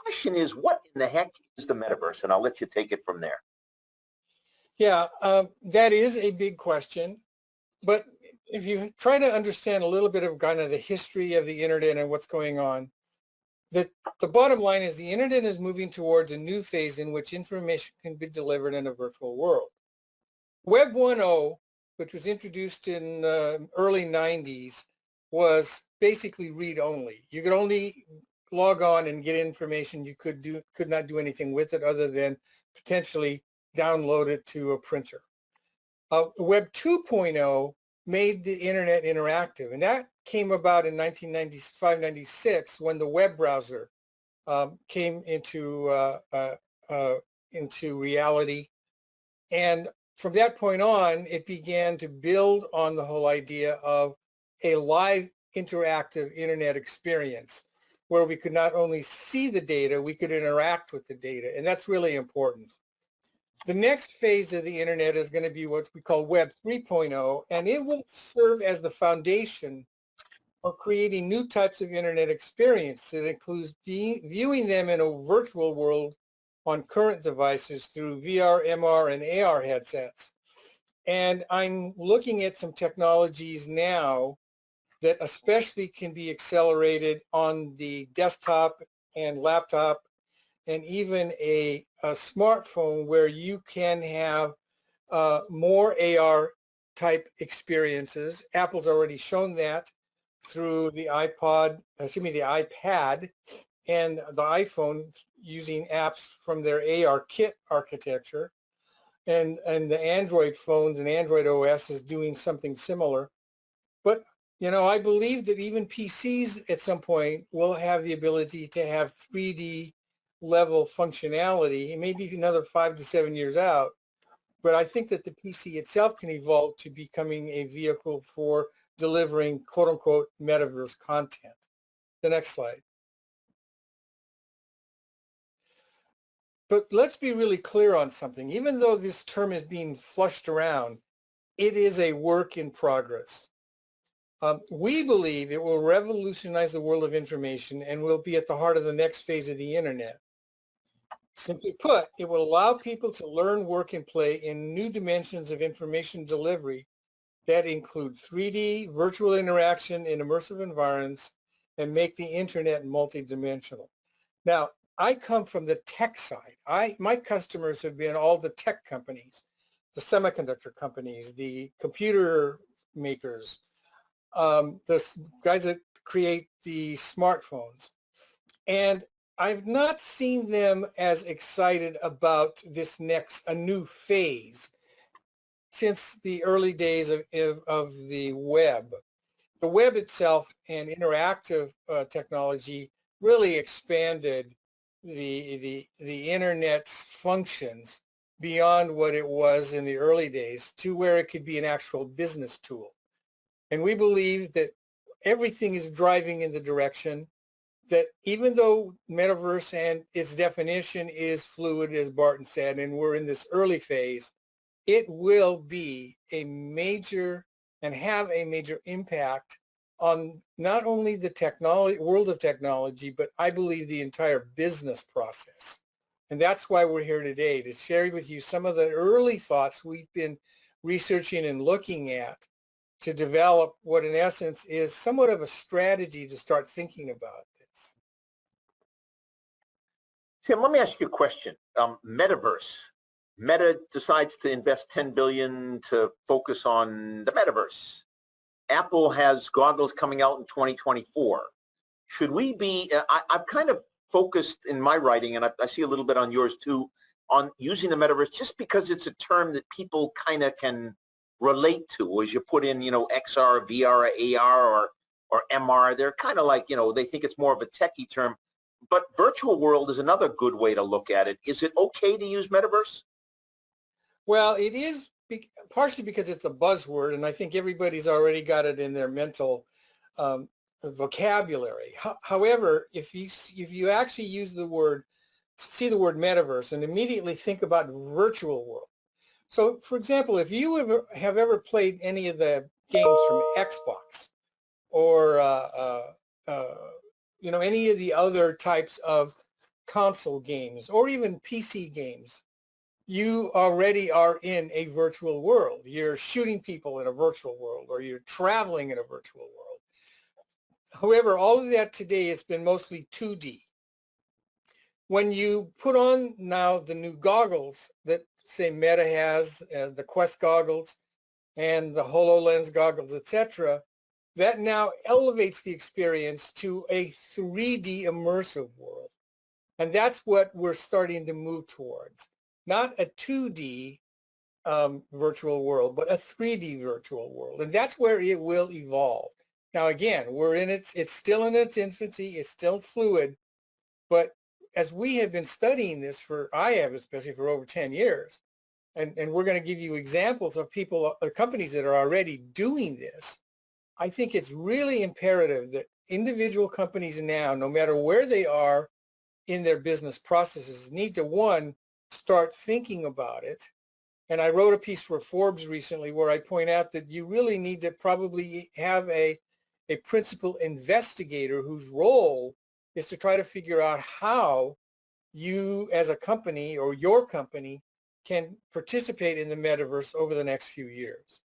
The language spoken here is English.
question is, what in the heck is the metaverse? And I'll let you take it from there. Yeah, that is a big question. But if you try to understand a little bit of kind of the history of the internet and what's going on, the bottom line is the internet is moving towards a new phase in which information can be delivered in a virtual world. Web 1.0, which was introduced in early 90s, was basically read-only. You could only log on and get information. You could not do anything with it other than potentially download it to a printer. Web 2.0 made the internet interactive, and that came about in 1995-96 when the web browser came into reality. And from that point on, it began to build on the whole idea of a live interactive internet experience where we could not only see the data, we could interact with the data, and that's really important. The next phase of the internet is going to be what we call Web 3.0, and it will serve as the foundation for creating new types of internet experience that includes viewing them in a virtual world on current devices through VR, MR, and AR headsets. And I'm looking at some technologies now that especially can be accelerated on the desktop and laptop and even a smartphone where you can have more AR type experiences. Apple's already shown that through the iPad and the iPhone using apps from their AR kit architecture. And the Android phones and Android OS is doing something similar. But you know, I believe that even PCs at some point will have the ability to have 3D level functionality, maybe another 5 to 7 years out. But I think that the PC itself can evolve to becoming a vehicle for delivering quote unquote metaverse content. The next slide. But let's be really clear on something. Even though this term is being flushed around, it is a work in progress. We believe it will revolutionize the world of information and will be at the heart of the next phase of the internet. Simply put, it will allow people to learn, work, and play in new dimensions of information delivery that include 3D, virtual interaction in immersive environments, and make the internet multidimensional. Now, I come from the tech side. My customers have been all the tech companies, the semiconductor companies, the computer makers, the guys that create the smartphones. And I've not seen them as excited about this a new phase since the early days of the web. The web itself and interactive technology really expanded the internet's functions beyond what it was in the early days to where it could be an actual business tool. And we believe that everything is driving in the direction that even though metaverse and its definition is fluid, as Barton said, and we're in this early phase, it will be a major and have a major impact on not only the world of technology, but I believe the entire business process. And that's why we're here today, to share with you some of the early thoughts we've been researching and looking at to develop what in essence is somewhat of a strategy to start thinking about this. Tim, let me ask you a question. Metaverse. Meta decides to invest $10 billion to focus on the metaverse. Apple has goggles coming out in 2024. Should we be, I've kind of focused in my writing, and I see a little bit on yours too, on using the metaverse just because it's a term that people kind of can relate to as you put in, you know, XR, VR, AR, or MR. They're kind of like, you know, they think it's more of a techie term. But virtual world is another good way to look at it. Is it okay to use metaverse? Well, it is partially because it's a buzzword, and I think everybody's already got it in their mental vocabulary. However, if you actually see the word metaverse and immediately think about virtual world. So, for example, if you have ever played any of the games from Xbox or you know, any of the other types of console games or even PC games, you already are in a virtual world. You're shooting people in a virtual world, or you're traveling in a virtual world. However, all of that today has been mostly 2D. When you put on now the new goggles that say Meta has, the Quest goggles and the HoloLens goggles, etc., that now elevates the experience to a 3D immersive world. And that's what we're starting to move towards. Not a 2D virtual world, but a 3D virtual world. And that's where it will evolve. Now, again, it's still in its infancy, it's still fluid, but as we have been studying this I have especially for over 10 years, and we're going to give you examples of companies that are already doing this, I think it's really imperative that individual companies now, no matter where they are in their business processes, need to, one, start thinking about it. And I wrote a piece for Forbes recently where I point out that you really need to probably have a principal investigator whose role is to try to figure out how you as a company or your company can participate in the metaverse over the next few years.